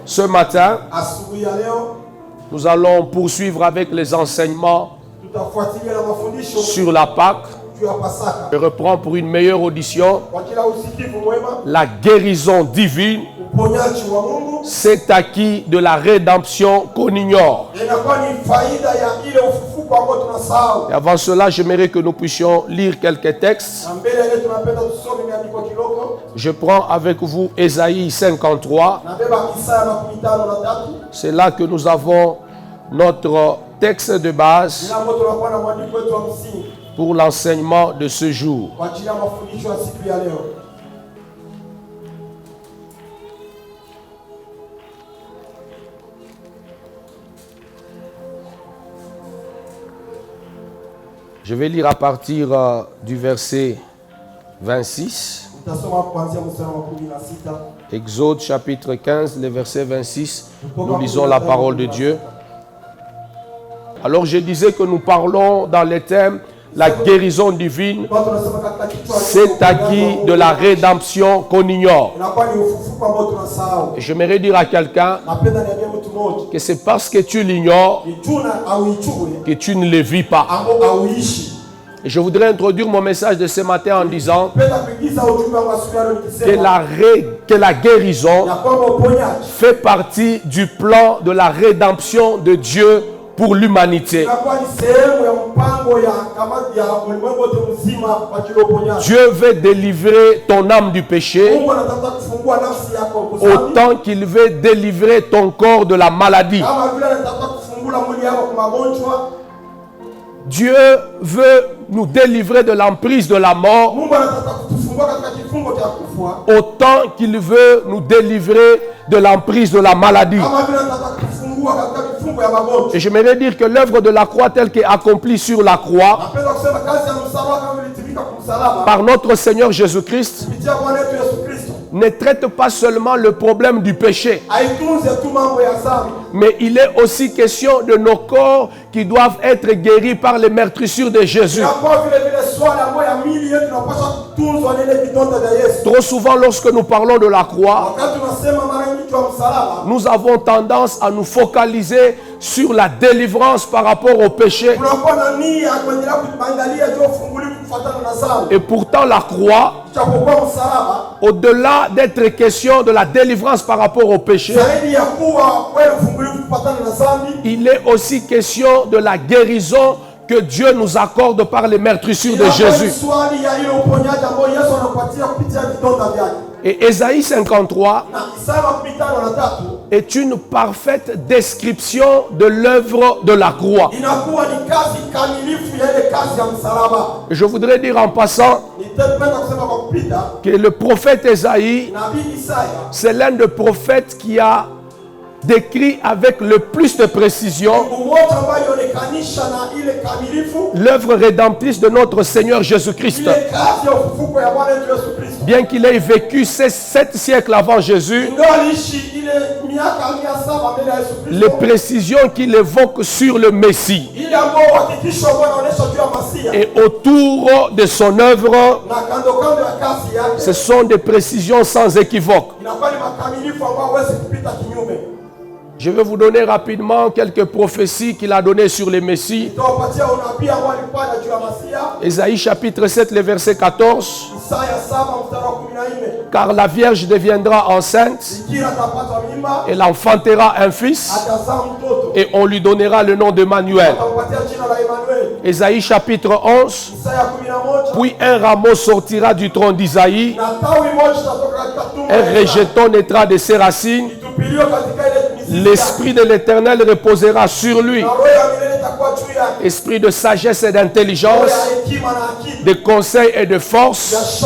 Ce matin, nous allons poursuivre avec les enseignements sur la Pâque. Je reprends pour une meilleure audition. La guérison divine, c'est acquis de la rédemption qu'on ignore. Et avant cela, j'aimerais que nous puissions lire quelques textes. Je prends avec vous Ésaïe 53. C'est là que nous avons notre texte de base pour l'enseignement de ce jour. Je vais lire à partir du verset 26. Exode chapitre 15, le verset 26. Nous lisons la parole de Dieu. Alors je disais que nous parlons dans les thèmes la guérison divine, c'est acquis de la rédemption qu'on ignore. Et j'aimerais dire à quelqu'un que c'est parce que tu l'ignores que tu ne le vis pas. Et je voudrais introduire mon message de ce matin en disant que la guérison fait partie du plan de la rédemption de Dieu pour l'humanité. Dieu veut délivrer ton âme du péché autant qu'il veut délivrer ton corps de la maladie. Dieu veut nous délivrer de l'emprise de la mort autant qu'il veut nous délivrer de l'emprise de la maladie. Et j'aimerais dire que l'œuvre de la croix telle qu'elle est accomplie sur la croix par notre Seigneur Jésus-Christ ne traite pas seulement le problème du péché, mais il est aussi question de nos corps qui doivent être guéris par les meurtrissures de Jésus. Trop souvent, lorsque nous parlons de la croix, nous avons tendance à nous focaliser sur la délivrance par rapport au péché. Et pourtant, la croix, au-delà d'être question de la délivrance par rapport au péché, il est aussi question de la guérison que Dieu nous accorde par les meurtrissures de Jésus. Et Ésaïe 53 est une parfaite description de l'œuvre de la croix. Je voudrais dire en passant que le prophète Ésaïe, c'est l'un des prophètes qui a décrit avec le plus de précision l'œuvre rédemptrice de notre Seigneur Jésus-Christ. Bien qu'il ait vécu 7 siècles avant Jésus, les précisions qu'il évoque sur le Messie et autour de son œuvre, ce sont des précisions sans équivoque. Je vais vous donner rapidement quelques prophéties qu'il a données sur les Messies. Ésaïe chapitre 7, le verset 14. Car la Vierge deviendra enceinte, elle enfantera un fils, et on lui donnera le nom d'Emmanuel. Ésaïe chapitre 11. Puis un rameau sortira du tronc d'Isaïe, un rejeton naîtra de ses racines. L'Esprit de l'Éternel reposera sur lui. Esprit de sagesse et d'intelligence, de conseil et de force,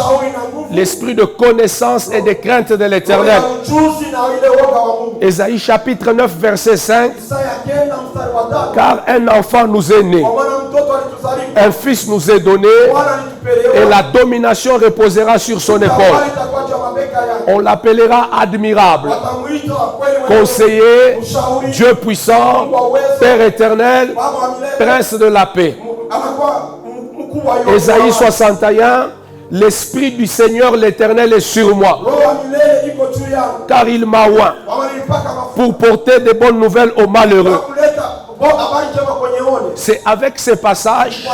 l'esprit de connaissance et de crainte de l'Éternel. Ésaïe chapitre 9 verset 5. Car un enfant nous est né, un fils nous est donné, et la domination reposera sur son épaule. On l'appellera admirable, conseiller, Dieu puissant, Père éternel, Prince de la paix. Ésaïe 61. L'Esprit du Seigneur l'Éternel est sur moi, car il m'a oint pour porter des bonnes nouvelles aux malheureux. C'est avec ces passages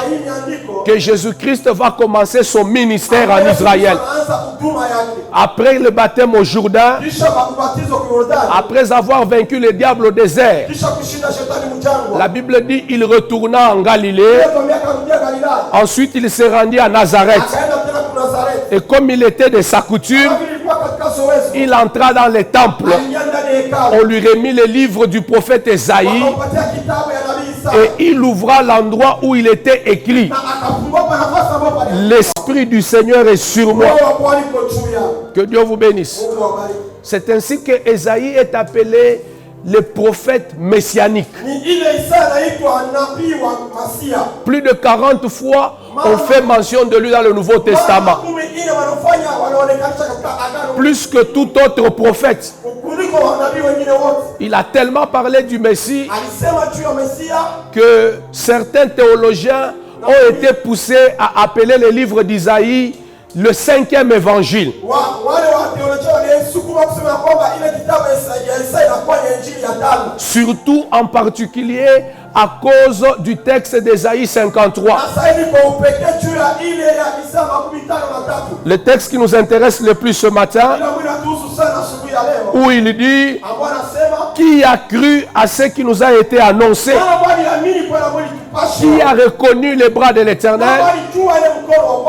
que Jésus-Christ va commencer son ministère en Israël. Après le baptême au Jourdain, après avoir vaincu le diable au désert, la Bible dit qu'il retourna en Galilée. Ensuite, il se rendit à Nazareth. Et comme il était de sa coutume, il entra dans les temples. On lui remit le livre du prophète Esaïe et il ouvra l'endroit où il était écrit: l'Esprit du Seigneur est sur moi. Que Dieu vous bénisse. C'est ainsi que Esaïe est appelé le prophète messianique. Plus de 40 fois, on fait mention de lui dans le Nouveau Testament. Plus que tout autre prophète. Il a tellement parlé du Messie que certains théologiens ont été poussés à appeler le livre d'Isaïe le 5e évangile. Surtout en particulier à cause du texte d'Ésaïe 53. Le texte qui nous intéresse le plus ce matin, où il dit: qui a cru à ce qui nous a été annoncé? Qui a reconnu les bras de l'Éternel?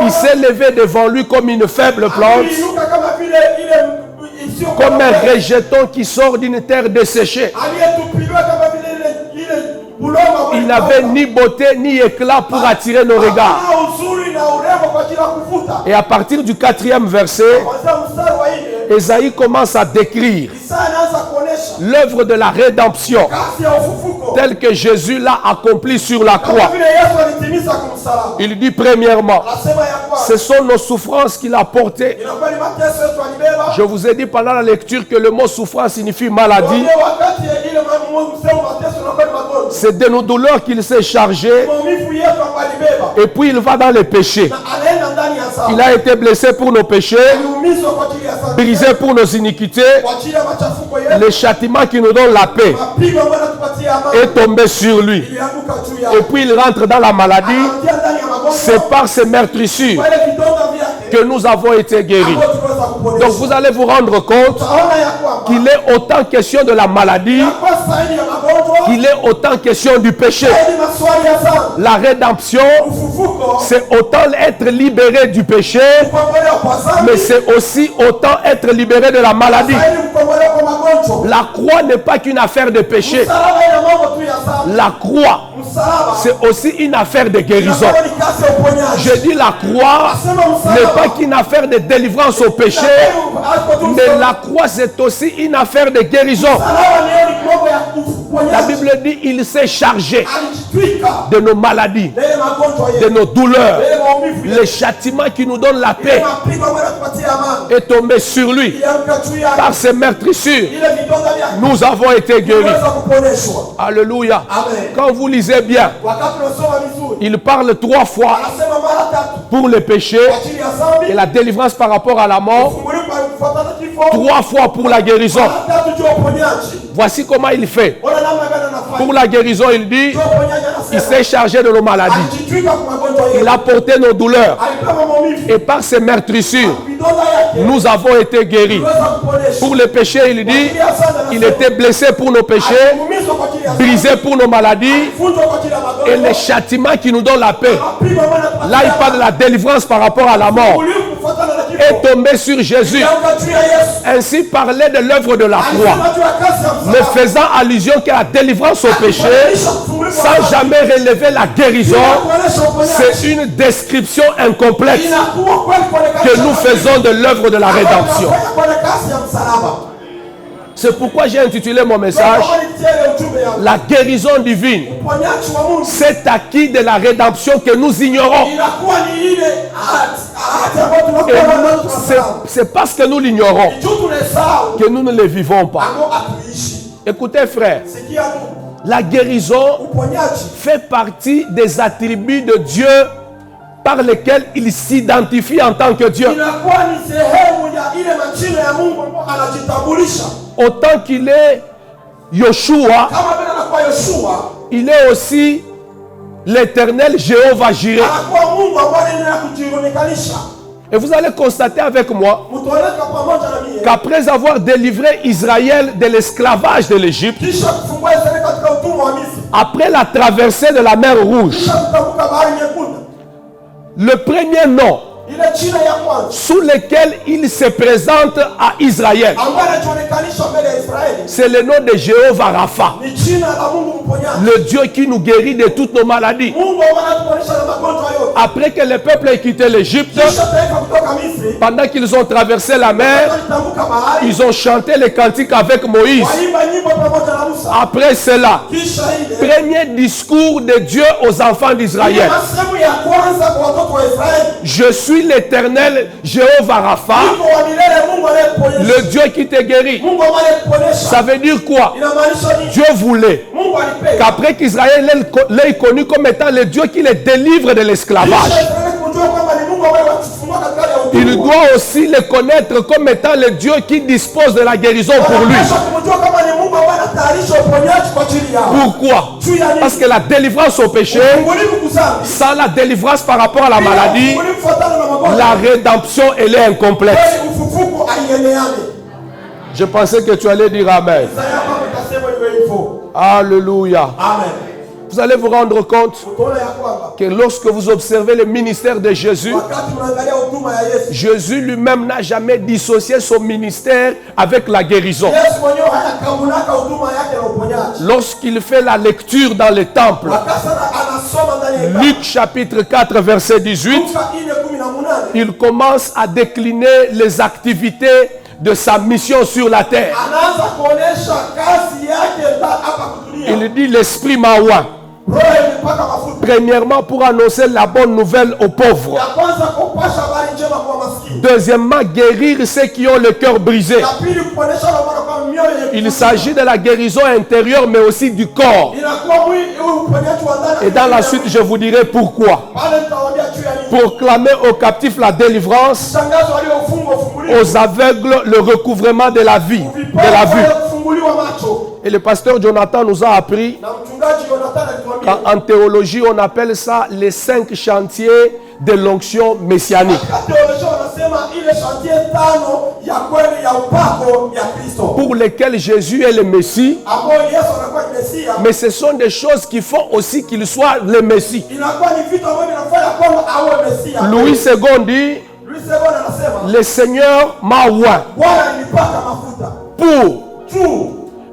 Il s'est levé devant lui comme une faible plante, comme un rejeton qui sort d'une terre desséchée. Il n'avait ni beauté ni éclat pour attirer nos regards. Et à partir du 4e verset, Ésaïe commence à décrire l'œuvre de la rédemption telle que Jésus l'a accomplie sur la croix. Il dit premièrement, ce sont nos souffrances qu'il a portées. Je vous ai dit pendant la lecture que le mot souffrance signifie maladie. C'est de nos douleurs qu'il s'est chargé. Et puis il va dans les péchés. Il a été blessé pour nos péchés, brisé pour nos iniquités. Le châtiment qui nous donne la paix est tombé sur lui. Et puis il rentre dans la maladie. C'est par ces meurtrissures que nous avons été guéris. Donc vous allez vous rendre compte qu'il est autant question de la maladie qu'il est autant question du péché. La rédemption, c'est autant être libéré du péché, mais c'est aussi autant être libéré de la maladie. La croix n'est pas qu'une affaire de péché. La croix, c'est aussi une affaire de guérison. Je dis la croix n'est pas qu'une affaire de délivrance au péché, mais la croix c'est aussi une affaire de guérison. La Bible dit il s'est chargé de nos maladies, de nos douleurs. Le châtiment qui nous donne la paix est tombé sur lui. Par ses meurtrissures, nous avons été guéris. Alléluia. Quand vous lisez bien, il parle 3 fois pour le péché et la délivrance par rapport à la mort, 3 fois pour la guérison. Voici comment il fait. Pour la guérison, il dit, il s'est chargé de nos maladies. Il a porté nos douleurs. Et par ses meurtrissures, nous avons été guéris. Pour le péché, il dit, il était blessé pour nos péchés, brisé pour nos maladies, et le châtiment qui nous donne la paix. Là, il parle de la délivrance par rapport à la mort. Est tombé sur Jésus. Ainsi parlait de l'œuvre de la croix, ne faisant allusion qu'à la délivrance au péché, sans jamais relever la guérison. C'est une description incomplète que nous faisons de l'œuvre de la rédemption. C'est pourquoi j'ai intitulé mon message La guérison divine. Cet acquis de la rédemption que nous ignorons. C'est parce que nous l'ignorons que nous ne le vivons pas. Écoutez frère, la guérison fait partie des attributs de Dieu par lesquels il s'identifie en tant que Dieu. autant qu'il est Yoshua, il est aussi l'Éternel Jéhovah Jireh. Et vous allez constater avec moi qu'après avoir délivré Israël de l'esclavage de l'Égypte, après la traversée de la mer Rouge, le premier nom sous lequel il se présente à Israël, c'est le nom de Jéhovah Rapha, le Dieu qui nous guérit de toutes nos maladies. Après que le peuple ait quitté l'Égypte, pendant qu'ils ont traversé la mer, ils ont chanté les cantiques avec Moïse. Après cela, premier discours de Dieu aux enfants d'Israël: je suis l'Éternel Jéhovah Rapha, le Dieu qui te guérit. Ça veut dire quoi? Dieu voulait qu'après qu'Israël l'ait connu comme étant le Dieu qui les délivre de l'esclavage, il doit aussi le connaître comme étant le Dieu qui dispose de la guérison pour lui. Pourquoi? Parce que la délivrance au péché, sans la délivrance par rapport à la maladie, la rédemption, elle est incomplète. Je pensais que tu allais dire Amen. Alléluia. Amen. Vous allez vous rendre compte que lorsque vous observez le ministère de Jésus, Jésus lui-même n'a jamais dissocié son ministère avec la guérison. Lorsqu'il fait la lecture dans le temple, Luc chapitre 4 verset 18, il commence à décliner les activités de sa mission sur la terre. Il dit: l'Esprit m'a oint. Premièrement, pour annoncer la bonne nouvelle aux pauvres. Deuxièmement, guérir ceux qui ont le cœur brisé. Il s'agit de la guérison intérieure, mais aussi du corps. Et dans la suite, je vous dirai pourquoi. Proclamer aux captifs la délivrance, aux aveugles le recouvrement de la vie, de la vue. Et le pasteur Jonathan nous a appris qu'en théologie, on appelle ça les 5 chantiers de l'onction messianique. Pour lesquels Jésus est le Messie. Mais ce sont des choses qui font aussi qu'il soit le Messie. Louis II dit: le Seigneur m'a oint pour.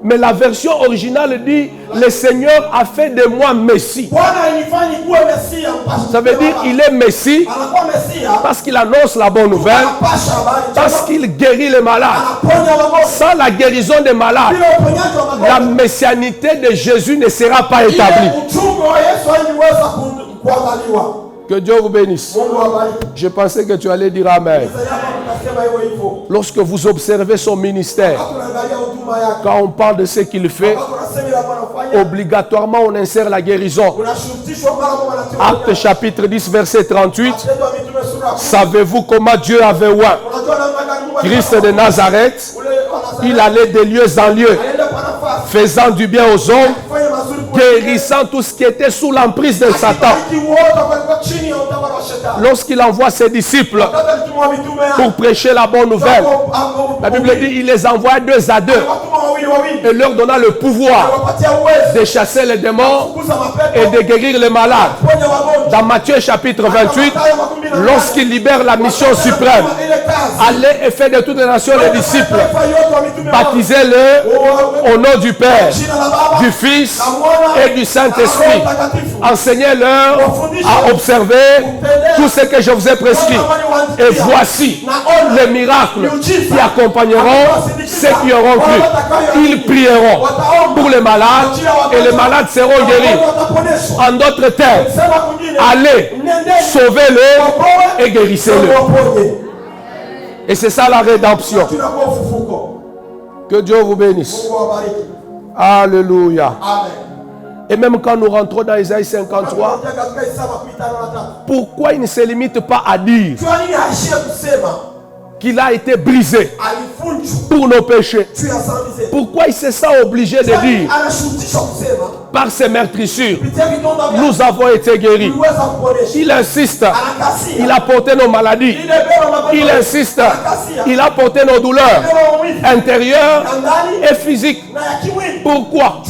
Mais la version originale dit: le Seigneur a fait de moi Messie. Ça veut dire il est Messie parce qu'il annonce la bonne nouvelle, parce qu'il guérit les malades. Sans la guérison des malades, la messianité de Jésus ne sera pas établie. Que Dieu vous bénisse. Je pensais que tu allais dire Amen. Lorsque vous observez son ministère, quand on parle de ce qu'il fait, obligatoirement on insère la guérison. Acte chapitre 10 verset 38. Savez-vous comment Dieu avait oint Christ de Nazareth? Il allait de lieu en lieu, faisant du bien aux hommes, guérissant tout ce qui était sous l'emprise de Satan. Lorsqu'il envoie ses disciples pour prêcher la bonne nouvelle, la Bible dit il les envoie 2 à 2 et leur donna le pouvoir de chasser les démons et de guérir les malades. Dans Matthieu chapitre 28, lorsqu'il libère la mission suprême, allez et faites de toutes les nations les disciples, baptisez-les au nom du Père, du Fils et du Saint-Esprit. Enseignez-leur à observer tout ce que je vous ai prescrit. Et voici les miracles qui accompagneront ceux qui auront cru. Ils prieront pour les malades et les malades seront guéris. En d'autres termes, allez, sauvez-le et guérissez-le. Et c'est ça la rédemption. Que Dieu vous bénisse. Alléluia. Et même quand nous rentrons dans Isaïe 53, pourquoi il ne se limite pas à dire qu'il a été brisé pour nos péchés. Pourquoi il se sent obligé de dire, par ses meurtrissures, nous avons été guéris. Il insiste, il a porté nos maladies. Il insiste, il a porté nos douleurs intérieures et physiques. Pourquoi?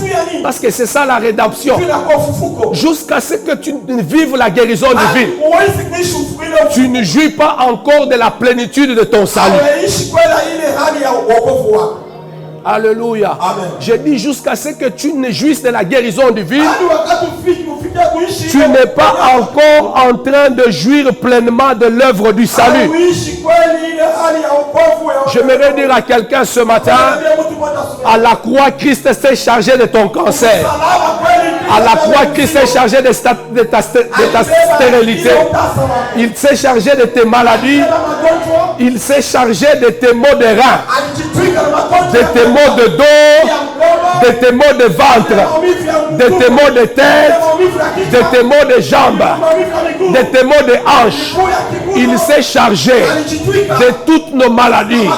Parce que c'est ça la rédemption. Jusqu'à ce que tu vives la guérison divine, tu ne jouis pas encore de la plénitude de ton salut. Alléluia. Je dis jusqu'à ce que tu ne jouisses de la guérison divine, tu n'es pas encore en train de jouir pleinement de l'œuvre du salut. J'aimerais dire à quelqu'un ce matin, à la croix, Christ s'est chargé de ton cancer. À la croix, Christ s'est chargé de ta stérilité. Il s'est chargé de tes maladies. Il s'est chargé de tes maux de reins, de tes maux de dos, de tes maux de ventre, de tes maux de tête, de tes maux de jambes, de tes maux de hanches. Il s'est chargé de toutes nos maladies.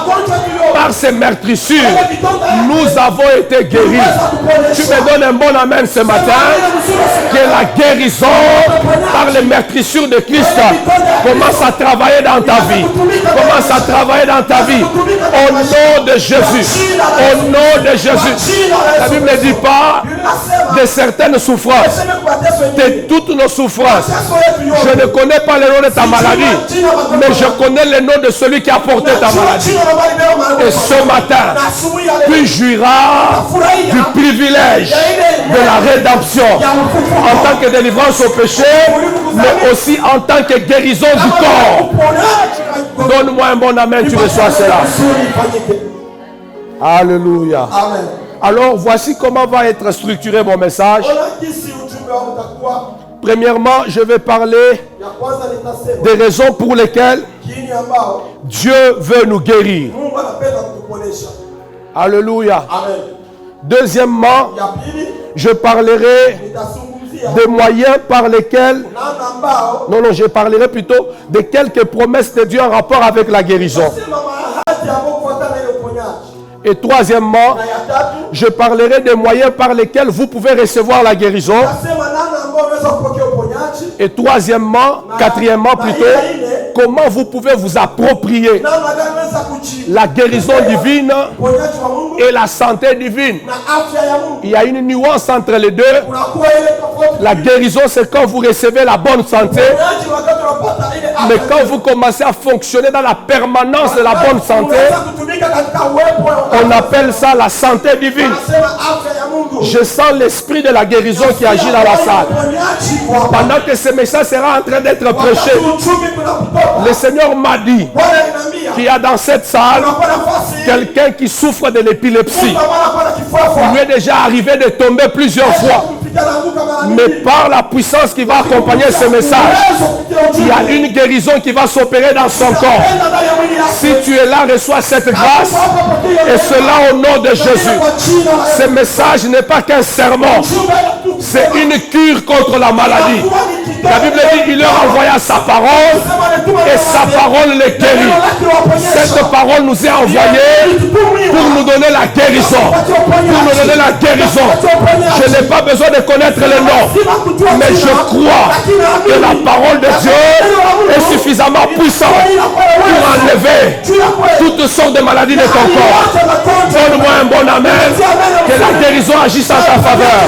Par ses meurtrissures, nous avons été guéris. Tu me donnes un bon amen ce matin. Que la guérison par les meurtrissures de Christ commence à travailler dans ta vie. Commence à travailler dans ta vie. Au nom de Jésus. Au nom de Jésus. La Bible ne dit pas de certaines souffrances. De toutes nos souffrances. Je ne connais pas le nom de ta maladie. Mais je connais le nom de celui qui a porté ta maladie. Et ce matin, tu jouiras du privilège de la rédemption en tant que délivrance au péché, mais aussi en tant que guérison du corps. Donne-moi un bon amen, tu reçois cela. Alléluia. Alors, voici comment va être structuré mon message. Premièrement, je vais parler des raisons pour lesquelles Dieu veut nous guérir. Alléluia. Deuxièmement, je parlerai des moyens par lesquels... Non, je parlerai plutôt de quelques promesses de Dieu en rapport avec la guérison. Et troisièmement, je parlerai des moyens par lesquels vous pouvez recevoir la guérison. Et quatrièmement plutôt, comment vous pouvez vous approprier la guérison divine et la santé divine. Il y a une nuance entre les deux. La guérison, c'est quand vous recevez la bonne santé. Mais quand vous commencez à fonctionner dans la permanence de la bonne santé, on appelle ça la santé divine. Je sens l'esprit de la guérison qui agit dans la salle. Pendant que ce message sera en train d'être prêché, le Seigneur m'a dit qu'il y a dans cette salle quelqu'un qui souffre de l'épilepsie. Il lui est déjà arrivé de tomber plusieurs fois. Mais par la puissance qui va accompagner ce message, il y a une guérison qui va s'opérer dans son corps. Si tu es là, reçois cette grâce. Et cela au nom de Jésus. Ce message n'est pas qu'un sermon. C'est une cure contre la maladie. La Bible dit qu'il leur envoya sa parole et sa parole les guérit. Cette parole nous est envoyée pour nous donner la guérison. Pour nous donner la guérison. Je n'ai pas besoin de connaître le nom, mais je crois que la parole de Dieu est suffisamment puissante pour enlever toutes sortes de maladies de ton corps. Donne-moi un bon amen. Que la guérison agisse en ta faveur.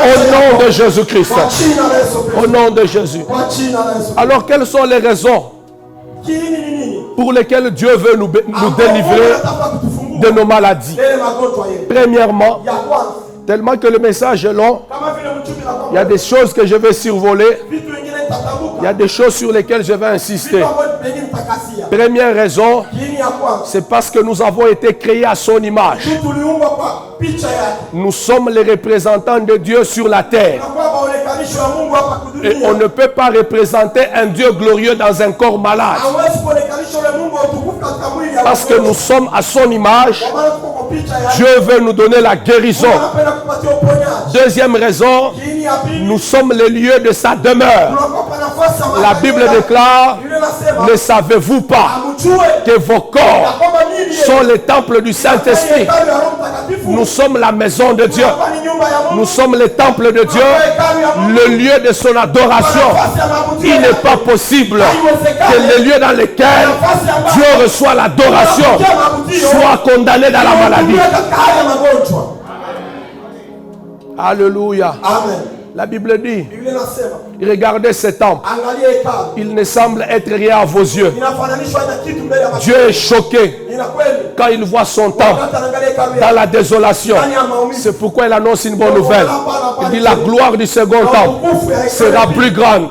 Au nom de Jésus-Christ. Au nom de Jésus. Alors, quelles sont les raisons pour lesquelles Dieu veut nous délivrer de nos maladies? Premièrement, tellement que le message est long, il y a des choses que je vais survoler. Il y a des choses sur lesquelles je vais insister. Première raison, c'est parce que nous avons été créés à son image. Nous sommes les représentants de Dieu sur la terre. Et on ne peut pas représenter un Dieu glorieux dans un corps malade. Parce que nous sommes à son image, Dieu veut nous donner la guérison. Deuxième raison, nous sommes les lieux de sa demeure. La Bible déclare, ne savez-vous pas que vos corps sont les temples du Saint-Esprit? Nous sommes la maison de Dieu. Nous sommes les temples de Dieu, le lieu de son adoration. Il n'est pas possible que les lieux dans lesquels Dieu reçoit l'adoration soient condamnés dans la maladie. Alléluia. Amen. La Bible dit, regardez ce temple. Il ne semble être rien à vos yeux. Dieu est choqué quand il voit son temple dans la désolation. C'est pourquoi il annonce une bonne nouvelle. Il dit, la gloire du second temple sera plus grande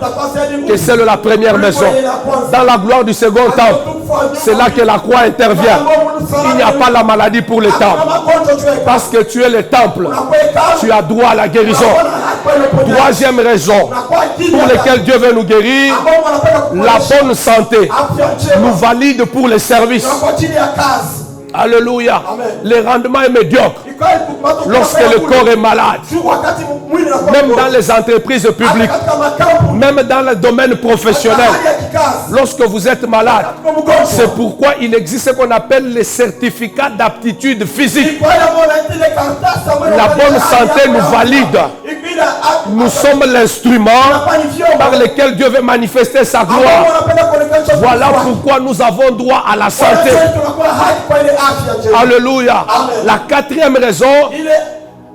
que celle de la première maison. Dans la gloire du second temple, c'est là que la croix intervient. Il n'y a pas la maladie pour le temple. Parce que tu es le temple, tu as droit à la guérison. Troisième raison pour laquelle Dieu veut nous guérir, la bonne santé nous valide pour les services. Alléluia. Le rendement est médiocre lorsque le corps est malade. Même dans les entreprises publiques, même dans le domaine professionnel, lorsque vous êtes malade, c'est pourquoi il existe ce qu'on appelle les certificats d'aptitude physique. La bonne santé nous valide. Nous sommes l'instrument par lequel Dieu veut manifester sa gloire. Voilà pourquoi nous avons droit à la santé. Alléluia. La quatrième raison,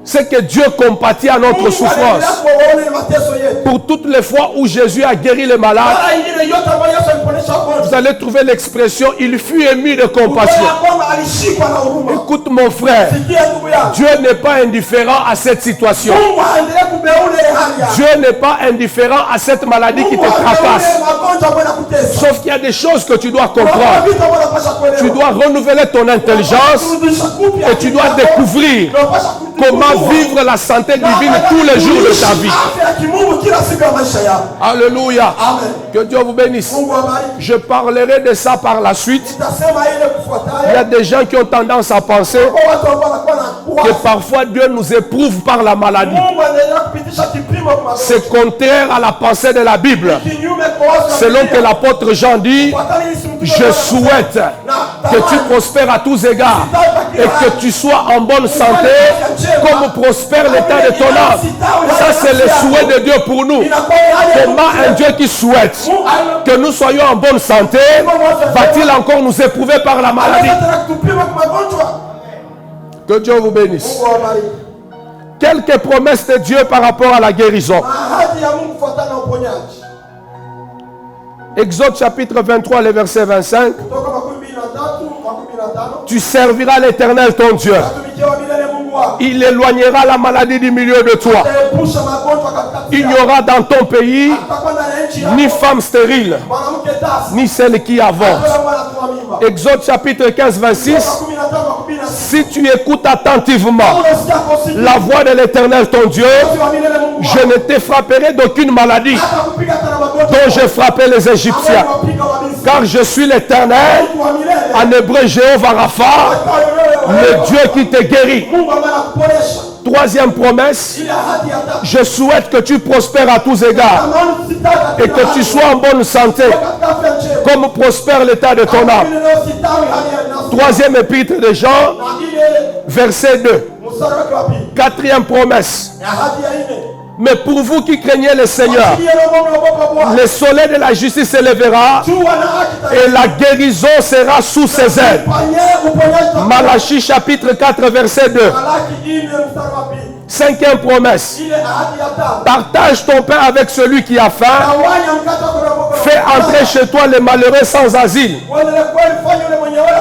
c'est que Dieu compatit à notre souffrance. Pour toutes les fois où Jésus a guéri les malades, vous allez trouver l'expression « il fut ému de compassion ». Écoute mon frère, Dieu n'est pas indifférent à cette situation. Dieu n'est pas indifférent à cette maladie qui te tracasse. Sauf qu'il y a des choses que tu dois comprendre. Tu dois renouveler ton intelligence et tu dois découvrir comment vivre la santé divine tous les jours de ta vie. Alléluia. Que Dieu vous bénisse. Je parlerai de ça par la suite. Il y a des gens qui ont tendance à penser que parfois Dieu nous éprouve par la maladie. C'est contraire à la pensée de la Bible. Selon que l'apôtre Jean dit, je souhaite que tu prospères à tous égards et que tu sois en bonne santé comme prospère l'état de ton âme. Ça, c'est le souhait de Dieu pour nous. Comment un Dieu qui souhaite que nous soyons en bonne santé va-t-il encore nous éprouver par la maladie? Que Dieu vous bénisse. Quelques promesses de Dieu par rapport à la guérison. Exode chapitre 23, le verset 25. Tu serviras l'Éternel ton Dieu. Il éloignera la maladie du milieu de toi. Il n'y aura dans ton pays ni femme stérile, ni celle qui avance. Exode chapitre 15, 26. Si tu écoutes attentivement la voix de l'Éternel ton Dieu, je ne te frapperai d'aucune maladie dont j'ai frappé les Égyptiens. Car je suis l'Éternel, en hébreu Jéhovah Rapha, le Dieu qui te guérit. Troisième promesse, je souhaite que tu prospères à tous égards et que tu sois en bonne santé, comme prospère l'état de ton âme. Troisième épître de Jean, verset 2. Quatrième promesse. Mais pour vous qui craignez le Seigneur, le soleil de la justice s'élèvera et la guérison sera sous ses ailes. Malachie chapitre 4 verset 2. Cinquième promesse. Partage ton pain avec celui qui a faim. Fais entrer chez toi les malheureux sans asile.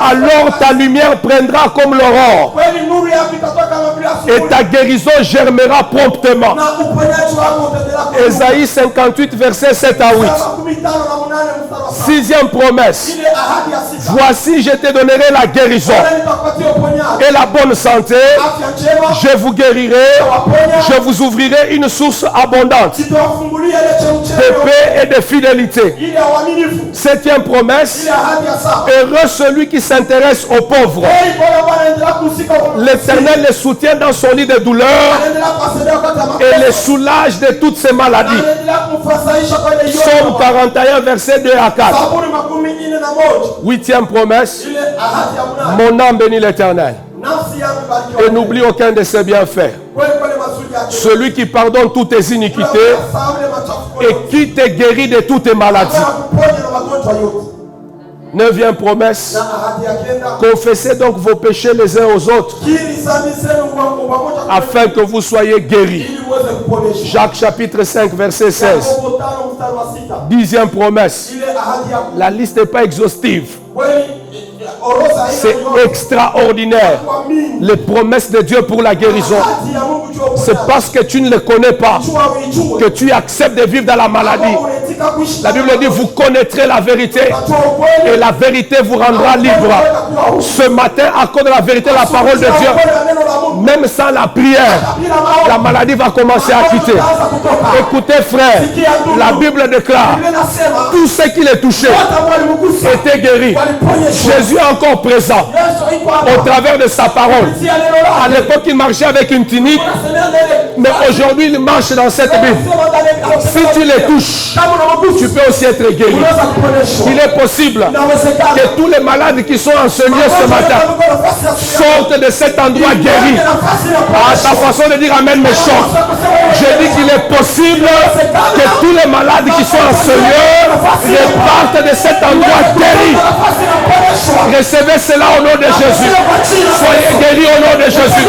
Alors ta lumière prendra comme l'aurore. Et ta guérison germera promptement. Ésaïe 58 verset 7 à 8. Sixième promesse. Voici je te donnerai la guérison et la bonne santé. Je vous guérirai. Je vous ouvrirai une source abondante de paix et de fidélité. Septième promesse. Heureux celui qui s'intéresse aux pauvres. L'Éternel les soutient dans son lit de douleur et les soulage de toutes ses maladies. Psaume 41, verset 2 à 4. 8e promesse. Mon âme bénit l'Éternel et n'oublie aucun de ses bienfaits. Celui qui pardonne toutes tes iniquités et qui te guérit de toutes tes maladies. 9e promesse. Confessez donc vos péchés les uns aux autres afin que vous soyez guéris. Jacques chapitre 5 verset 16. 10e promesse. La liste n'est pas exhaustive. C'est extraordinaire. Les promesses de Dieu pour la guérison. C'est parce que tu ne les connais pas que tu acceptes de vivre dans la maladie. La Bible dit, vous connaîtrez la vérité et la vérité vous rendra libre. Ce matin, à cause de la vérité, la parole de Dieu, même sans la prière, la maladie va commencer à quitter. Écoutez frère, la Bible déclare, tout ce qui les touchait était guéri. Jésus est encore présent au travers de sa parole. À l'époque, il marchait avec une tunique, mais aujourd'hui, il marche dans cette Bible. Si tu les touches, tu peux aussi être guéri. Il est possible que tous les malades qui sont enseignés ce matin sortent de cet endroit guéri. À ta façon de dire amen me choque. Je dis qu'il est possible que tous les malades qui sont enseignés repartent de cet endroit guéri. Recevez cela au nom de Jésus. Soyez guéris au nom de Jésus.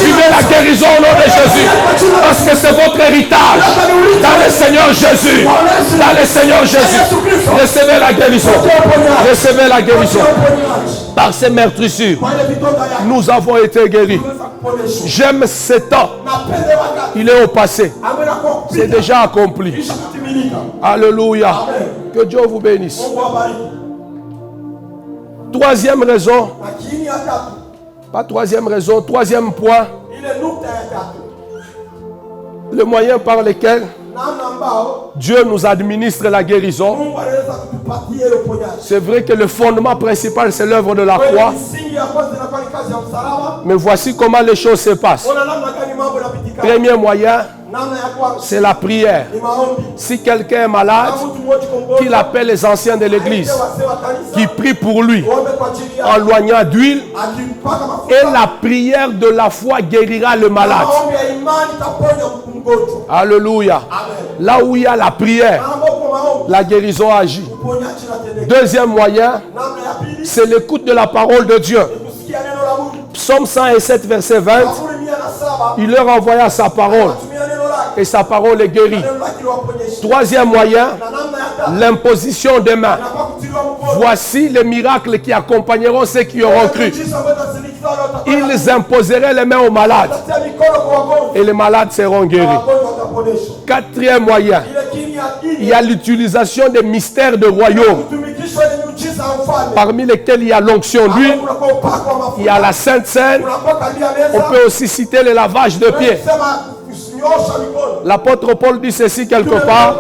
Vivez la guérison au nom de Jésus. Parce que c'est votre héritage. Dans le Seigneur Jésus. Dans le Seigneur Jésus. Recevez la guérison. Recevez la guérison. Par ces meurtrissures, nous avons été guéris. J'aime ce temps. Il est au passé. C'est déjà accompli. Alléluia. Que Dieu vous bénisse. Troisième raison. Pas troisième raison. Troisième point. Le moyen par lequel Dieu nous administre la guérison. C'est vrai que le fondement principal, c'est l'œuvre de la croix. Mais voici comment les choses se passent. Premier moyen, c'est la prière. Si quelqu'un est malade, qu'il appelle les anciens de l'église, qui prient pour lui en loignant d'huile, et la prière de la foi guérira le malade. Alléluia. Là où il y a la prière, la guérison agit. Deuxième moyen, c'est l'écoute de la parole de Dieu. Psaume 107, verset 20, il leur envoya sa parole et sa parole est guérie. Troisième moyen, l'imposition des mains. Voici les miracles qui accompagneront ceux qui auront cru. Ils imposeraient les mains aux malades et les malades seront guéris. Quatrième moyen, il y a l'utilisation des mystères de royaume, parmi lesquels il y a l'onction d'huile, il y a la Sainte Seine. On peut aussi citer le lavage de pieds. L'apôtre Paul dit ceci quelque part,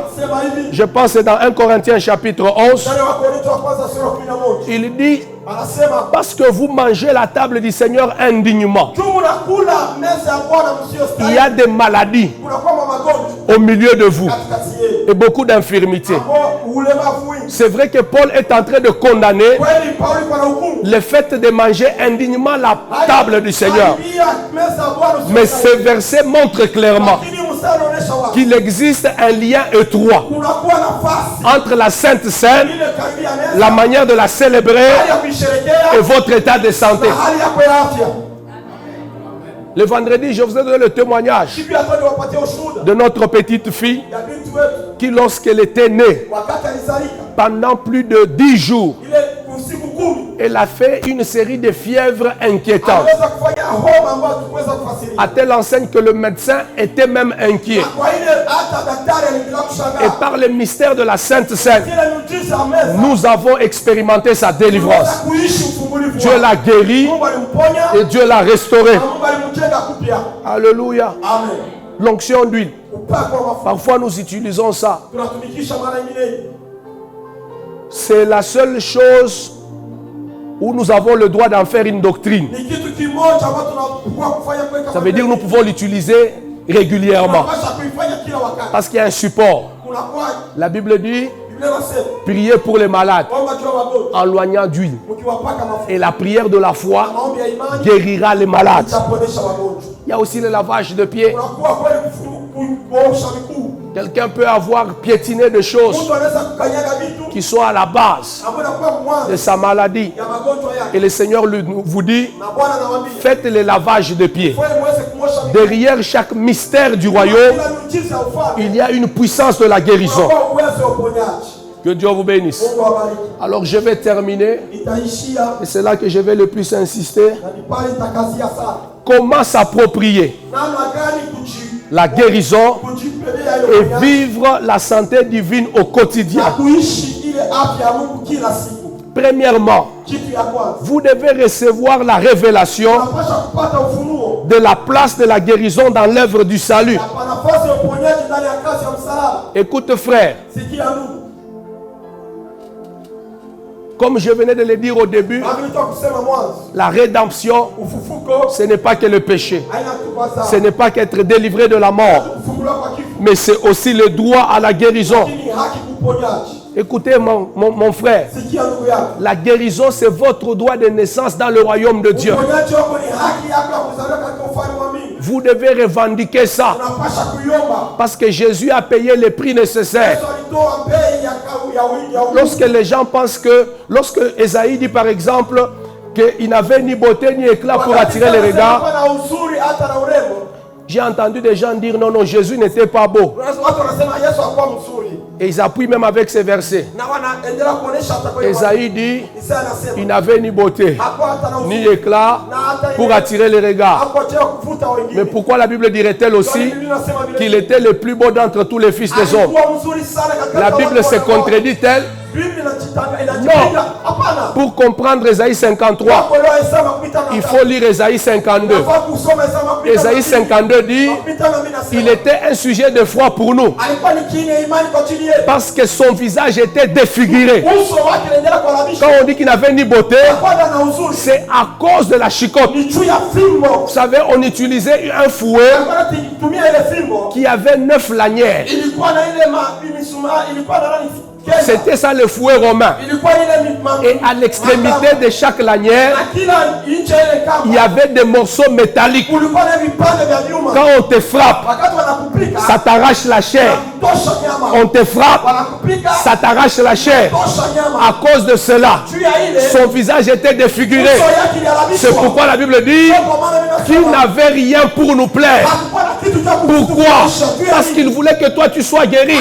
je pense que c'est dans 1 Corinthiens chapitre 11, il dit, parce que vous mangez la table du Seigneur indignement, il y a des maladies au milieu de vous et beaucoup d'infirmités. C'est vrai que Paul est en train de condamner le fait de manger indignement la table du Seigneur. Mais ce verset montre clairement qu'il existe un lien étroit entre la Sainte Seine, la manière de la célébrer et votre état de santé. Le vendredi, je vous ai donné le témoignage de notre petite fille qui, lorsqu'elle était née, pendant plus de 10 jours, elle a fait une série de fièvres inquiétantes. À telle enseigne que le médecin était même inquiet. Et par le mystère de la Sainte Seine, nous avons expérimenté sa délivrance. Dieu l'a guéri et Dieu l'a restauré. Alléluia. L'onction d'huile. Parfois nous utilisons ça. C'est la seule chose où nous avons le droit d'en faire une doctrine. Ça veut dire que nous pouvons l'utiliser régulièrement. Parce qu'il y a un support. La Bible dit, priez pour les malades en loignant d'huile. Et la prière de la foi guérira les malades. Il y a aussi le lavage de pieds. Quelqu'un peut avoir piétiné des choses qui sont à la base de sa maladie. Et le Seigneur vous dit, faites le lavage de pieds. Derrière chaque mystère du royaume, il y a une puissance de la guérison. Que Dieu vous bénisse. Alors je vais terminer. Et c'est là que je vais le plus insister. Comment s'approprier la guérison et vivre la santé divine au quotidien. Premièrement, vous devez recevoir la révélation de la place de la guérison dans l'œuvre du salut. Écoute frère, comme je venais de le dire au début, la rédemption, ce n'est pas que le péché. Ce n'est pas qu'être délivré de la mort. Mais c'est aussi le droit à la guérison. Écoutez mon frère, la guérison c'est votre droit de naissance dans le royaume de Dieu. Vous devez revendiquer ça. Parce que Jésus a payé les prix nécessaires. Lorsque les gens pensent que, lorsque Esaïe dit par exemple qu'il n'avait ni beauté ni éclat pour attirer les regards, j'ai entendu des gens dire non, Jésus n'était pas beau. Et ils appuient même avec ces versets. Esaïe dit, il n'avait ni beauté, ni éclat pour attirer les regards. Mais pourquoi la Bible dirait-elle aussi qu'il était le plus beau d'entre tous les fils des hommes? La Bible se contredit-elle? Non. Pour comprendre Esaïe 53, il faut lire Esaïe 52. Esaïe 52 dit, il était un sujet de foi pour nous. Parce que son visage était défiguré. Quand on dit qu'il n'avait ni beauté, c'est à cause de la chicotte. Vous savez, on utilisait un fouet qui avait 9 lanières. C'était ça le fouet romain. Et à l'extrémité de chaque lanière, il y avait des morceaux métalliques. Quand on te frappe, ça t'arrache la chair. On te frappe, ça t'arrache la chair. À cause de cela, son visage était défiguré. C'est pourquoi la Bible dit qu'il n'avait rien pour nous plaire. Pourquoi? Parce qu'il voulait que toi tu sois guéri.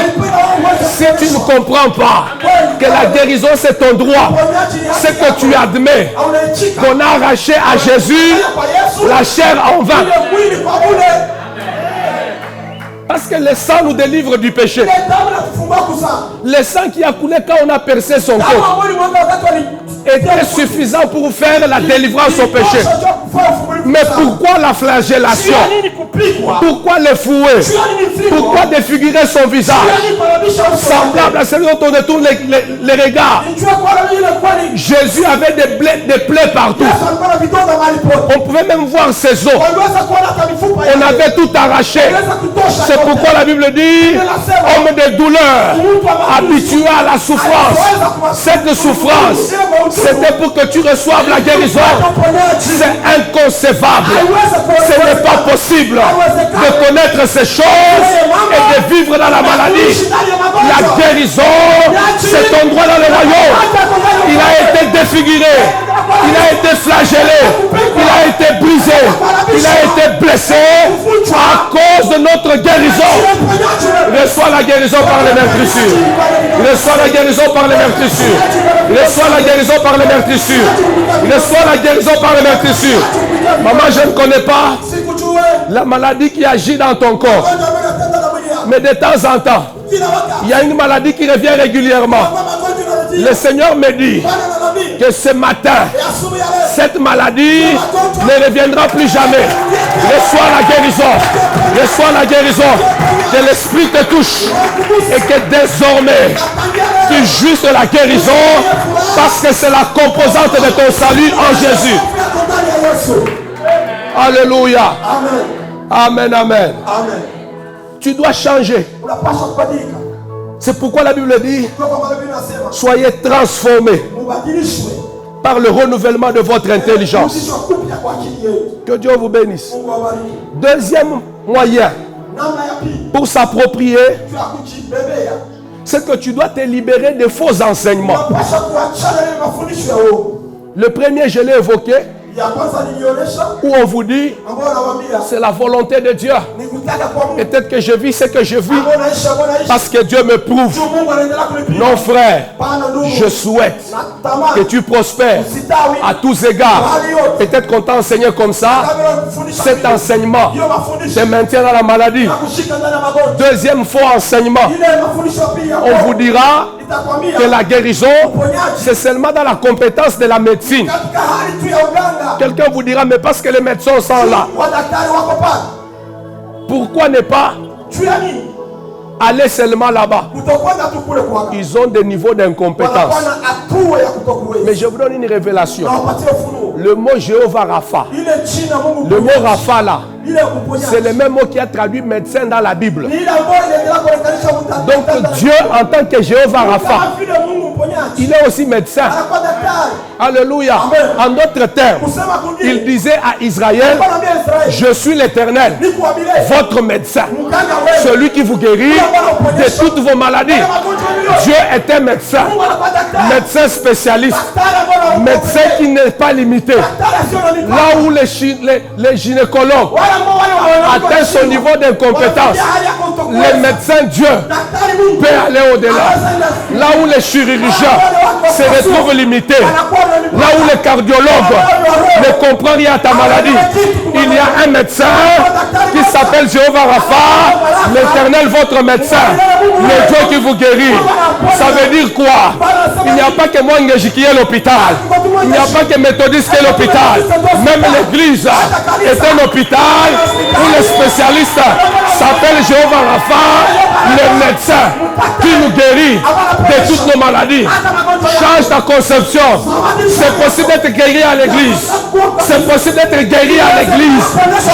Si tu ne comprends pas que la guérison c'est ton droit, c'est que tu admets qu'on a arraché à Jésus la chair en vain. Parce que le sang nous délivre du péché. Le sang qui a coulé quand on a percé son corps était suffisant pour faire la délivrance au péché. Mais pourquoi la flagellation? Pourquoi le fouet? Pourquoi défigurer son visage? Semblable à celui dont on détourne les regards. Jésus avait des plaies partout. On pouvait même voir ses os. On avait tout arraché. C'est pourquoi la Bible dit, homme de douleur, habitué à la souffrance. Cette souffrance, c'était pour que tu reçoives la guérison. C'est inconcevable. Ce n'est pas possible de connaître ces choses et de vivre dans la maladie. La guérison, c'est ton droit dans le royaume. Il a été défiguré. Il a été flagellé. Il a été brisé. Il a été blessé à cause de notre guérison. Reçois la guérison par les meurtrissures. Reçois la guérison par les meurtrissures. Reçois la guérison par les meurtrissures. Reçois la guérison par les meurtrissures. Maman, je ne connais pas la maladie qui agit dans ton corps. Mais de temps en temps, il y a une maladie qui revient régulièrement. Le Seigneur me dit que ce matin, cette maladie ne reviendra plus jamais. Reçois la guérison. Reçois la guérison. Que l'Esprit te touche. Et que désormais, tu jouisses de la guérison. Parce que c'est la composante de ton salut en Jésus. Alléluia. Amen, amen. Tu dois changer. C'est pourquoi la Bible dit, soyez transformés par le renouvellement de votre intelligence. Que Dieu vous bénisse. Deuxième moyen pour s'approprier, c'est que tu dois te libérer des faux enseignements. Le premier, je l'ai évoqué, où on vous dit, c'est la volonté de Dieu. Peut-être que je vis ce que je vis parce que Dieu me prouve. Non, frère, je souhaite que tu prospères à tous égards. Peut-être qu'on t'a enseigné comme ça. Cet enseignement te maintient dans la maladie. Deuxième faux enseignement, on vous dira que la guérison, c'est seulement dans la compétence de la médecine. Quelqu'un vous dira, mais parce que les médecins sont là, pourquoi ne pas aller seulement là-bas? Ils ont des niveaux d'incompétence. Mais je vous donne une révélation. Le mot Jéhovah Rapha, le mot Rapha là, c'est le même mot qui a traduit médecin dans la Bible. Donc Dieu en tant que Jéhovah Rapha, il est aussi médecin. Alléluia. En d'autres termes, il disait à Israël, je suis l'Éternel, votre médecin, celui qui vous guérit de toutes vos maladies. Dieu est un médecin, médecin spécialiste, médecin qui n'est pas limité. Là où les gynécologues atteignent son niveau d'incompétence, les médecins Dieu peut aller au-delà. Là où les chirurgiens se retrouvent limités, là où les cardiologues ne comprennent rien à ta maladie, il y a un médecin qui s'appelle Jéhovah Rapha, l'Éternel votre médecin, le Dieu qui vous guérit. Ça veut dire quoi? Il n'y a pas que moi qui est l'hôpital, il n'y a pas que méthodiste qui est l'hôpital, même l'église est un hôpital où les spécialistes s'appellent Jéhovah Rapha, le médecin qui nous guérit de toutes nos maladies. Change ta conception. C'est possible d'être guéri à l'église. C'est possible d'être guéri à l'église.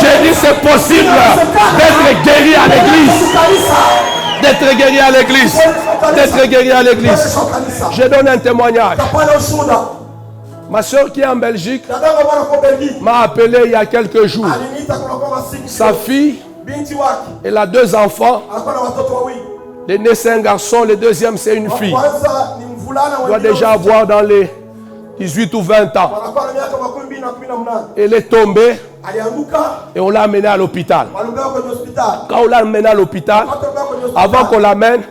J'ai dit c'est possible d'être guéri à l'église. D'être guéri à l'église. D'être guéri à l'église. Je donne un témoignage. Ma soeur qui est en Belgique m'a appelé il y a quelques jours. Sa fille, elle a 2 enfants. L'aîné c'est un garçon, le deuxième c'est une fille. Elle doit déjà avoir dans les 18 ou 20 ans. Elle est tombée et on l'a amenée à l'hôpital. Quand on l'a amenée à l'hôpital, avant qu'on l'amène,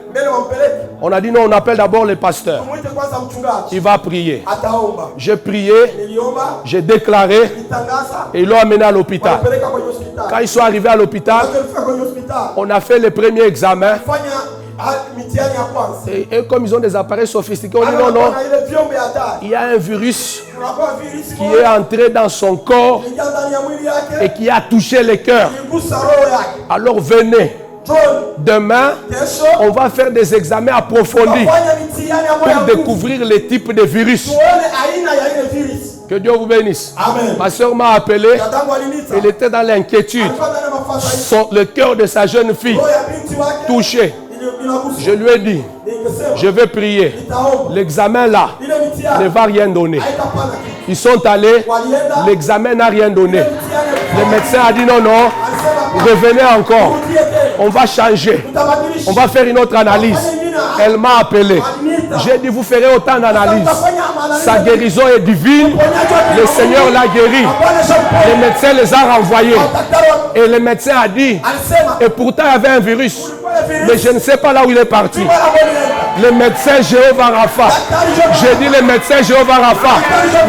on a dit non, on appelle d'abord le pasteur. Il va prier. J'ai prié, j'ai déclaré et ils l'ont amené à l'hôpital. Quand ils sont arrivés à l'hôpital, on a fait le premier examen. Et comme ils ont des appareils sophistiqués, on dit non, non, il y a un virus qui est entré dans son corps et qui a touché le cœur. Alors venez. Demain, on va faire des examens approfondis pour découvrir les types de virus. Que Dieu vous bénisse. Amen. Ma soeur m'a appelé. Elle était dans l'inquiétude. Le cœur de sa jeune fille touché. Je lui ai dit, je vais prier. L'examen là ne va rien donner. Ils sont allés, l'examen n'a rien donné. Le médecin a dit non, non, revenez encore. On va changer. On va faire une autre analyse. Elle m'a appelé. J'ai dit, vous ferez autant d'analyses. Sa guérison est divine. Le Seigneur l'a guéri. Les médecins les a renvoyés. Et le médecin a dit, et pourtant il y avait un virus. Mais je ne sais pas là où il est parti. Le médecin Jéhovah Rapha. J'ai dit le médecin Jéhovah Rapha.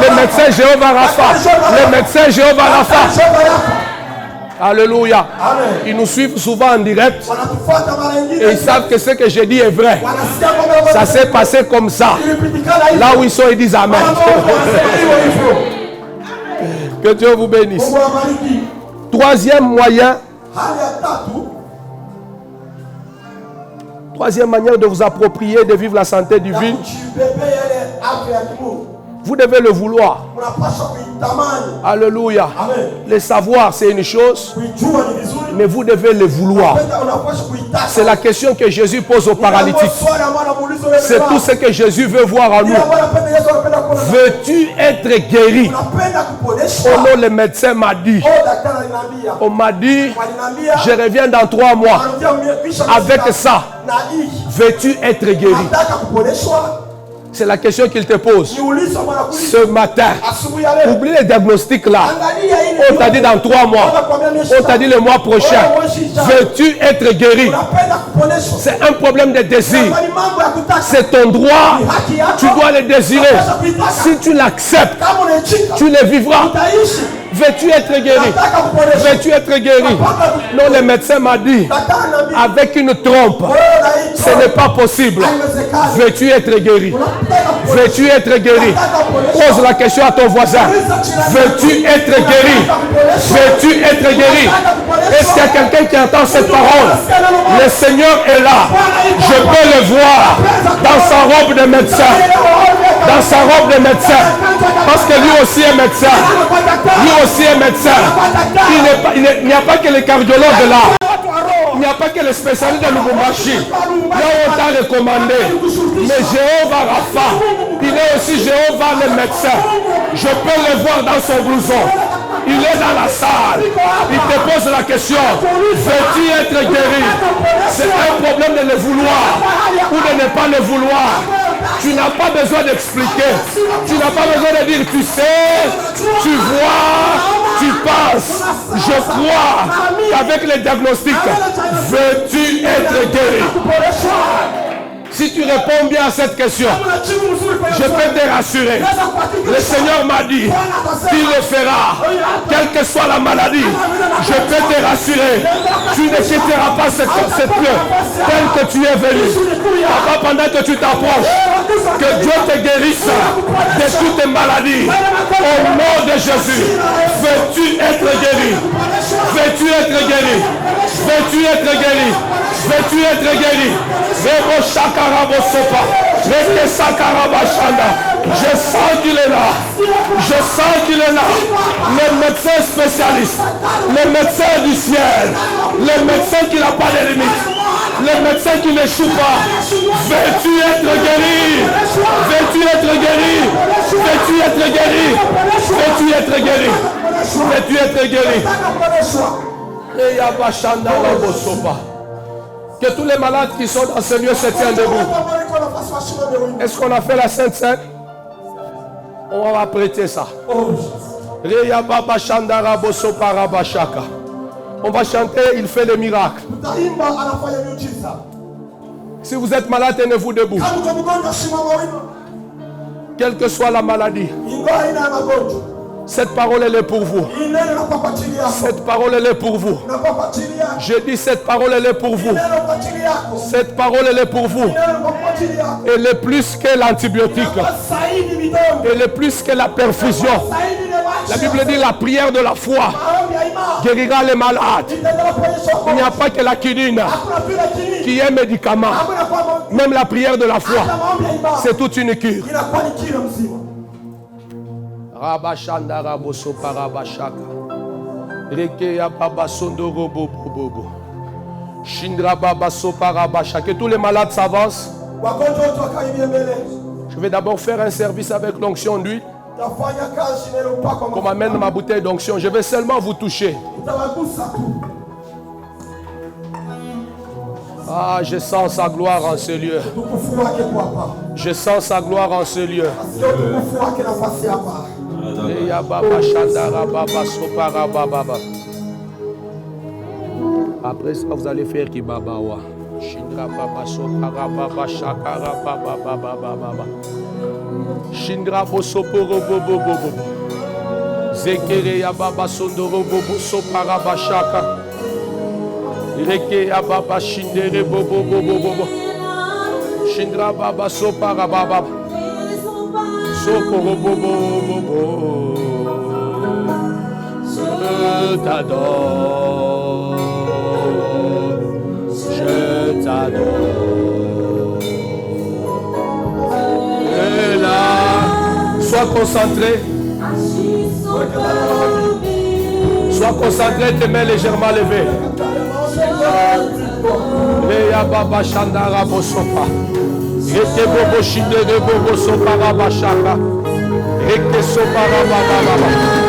Le médecin Jéhovah Rapha. Le médecin Jéhovah Rapha. Alléluia. Ils nous suivent souvent en direct. Et ils savent que ce que je dis est vrai. Ça s'est passé comme ça. Là où ils sont, ils disent Amen. Que Dieu vous bénisse. Troisième moyen. Troisième manière de vous approprier, de vivre la santé divine, Vous devez le vouloir. Alléluia. Le savoir, c'est une chose, mais vous devez le vouloir. C'est la question que Jésus pose aux paralytiques. C'est tout ce que Jésus veut voir en nous. Veux-tu être guéri? Oh non, le médecin m'a dit. On m'a dit, je reviens dans 3 mois. Avec ça, veux-tu être guéri? C'est la question qu'il te pose ce matin. Oublie les diagnostics là. On t'a dit dans 3 mois. On t'a dit le mois prochain. Veux-tu être guéri? C'est un problème de désir. C'est ton droit. Tu dois le désirer. Si tu l'acceptes, tu le vivras. Veux-tu être guéri? Veux-tu être guéri? Non, le médecin m'a dit, avec une trompe, ce n'est pas possible. Veux-tu être guéri? Veux-tu être guéri? Pose la question à ton voisin. Veux-tu être guéri? Veux-tu être guéri? Est-ce qu'il y a quelqu'un qui entend cette parole? Le Seigneur est là. Je peux le voir dans sa robe de médecin. Dans sa robe de médecin. Parce que lui aussi est médecin. Lui aussi est médecin. Il n'y a pas que les cardiologues là. Il n'y a pas que les spécialistes de Lubumbashi. Là on t'a recommandé. Mais Jéhovah Rapha, il est aussi Jéhovah le médecin. Je peux le voir dans son blouson. Il est dans la salle. Il te pose la question. Veux-tu être guéri? C'est un problème de le vouloir ou de ne pas le vouloir. Tu n'as pas besoin d'expliquer. Tu n'as pas besoin de dire, tu sais, tu vois, tu penses. Je crois qu'avec les diagnostics, veux-tu être guéri? Si tu réponds bien à cette question, je peux te rassurer. Le Seigneur m'a dit qu'il le fera, quelle que soit la maladie. Je peux te rassurer. Tu ne quitteras pas cette lieu tel que tu es venu. Papa, pendant que tu t'approches, que Dieu te guérisse de toutes tes maladies. Au nom de Jésus, veux-tu être guéri? Veux-tu être guéri? Veux-tu être guéri? Veux-tu être guéri? Je sens qu'il est là. Je sens qu'il est là. Le médecin spécialiste. Le médecin du ciel. Le médecin qui n'a pas de limite. Le médecin qui n'échoue pas. Veux-tu être guéri? Veux-tu être guéri? Veux-tu être guéri? Veux-tu être guéri? Veux-tu être guéri? Que tous les malades qui sont dans ce lieu se tiennent debout. Est-ce qu'on a fait la Sainte Seine? On va prêter ça. On va chanter, il fait le miracle. Si vous êtes malade, tenez-vous debout. Quelle que soit la maladie. Cette parole, elle est pour vous. Cette parole, elle est pour vous. Je dis, cette parole, elle est pour vous. Cette parole, elle est pour vous. Elle est plus que l'antibiotique. Elle est plus que la perfusion. La Bible dit, la prière de la foi guérira les malades. Il n'y a pas que la quinine qui est médicament. Même la prière de la foi, c'est toute une cure. Rabashanda raboso parabashaka. Rekeya baba sondoro bobo. Shindra baba so parabashaka. Que tous les malades s'avancent. Je vais d'abord faire un service avec l'onction d'huile. Qu'on m'amène ma bouteille d'onction. Je vais seulement vous toucher. Ah, je sens sa gloire en ce lieu. Je sens sa gloire en ce lieu. Après ça, vous allez faire Kibabawa. Shindra baba sopara baba shakara baba baba baba. Shindra bosoporo bobo bobo. Zekere ya baba sondoro bobo sopara bashaka. Reke ya baba shindere bobo bobo bobo. Shindra baba sopara baba. Soporo bobo bobo. Je t'adore. Je t'adore. Et là, sois concentré. Sois concentré, tes mains légèrement levées. Leya baba shandara bosopa. Reke bobo shinde de bobo sopa rabashaka. Reke sopa rababa.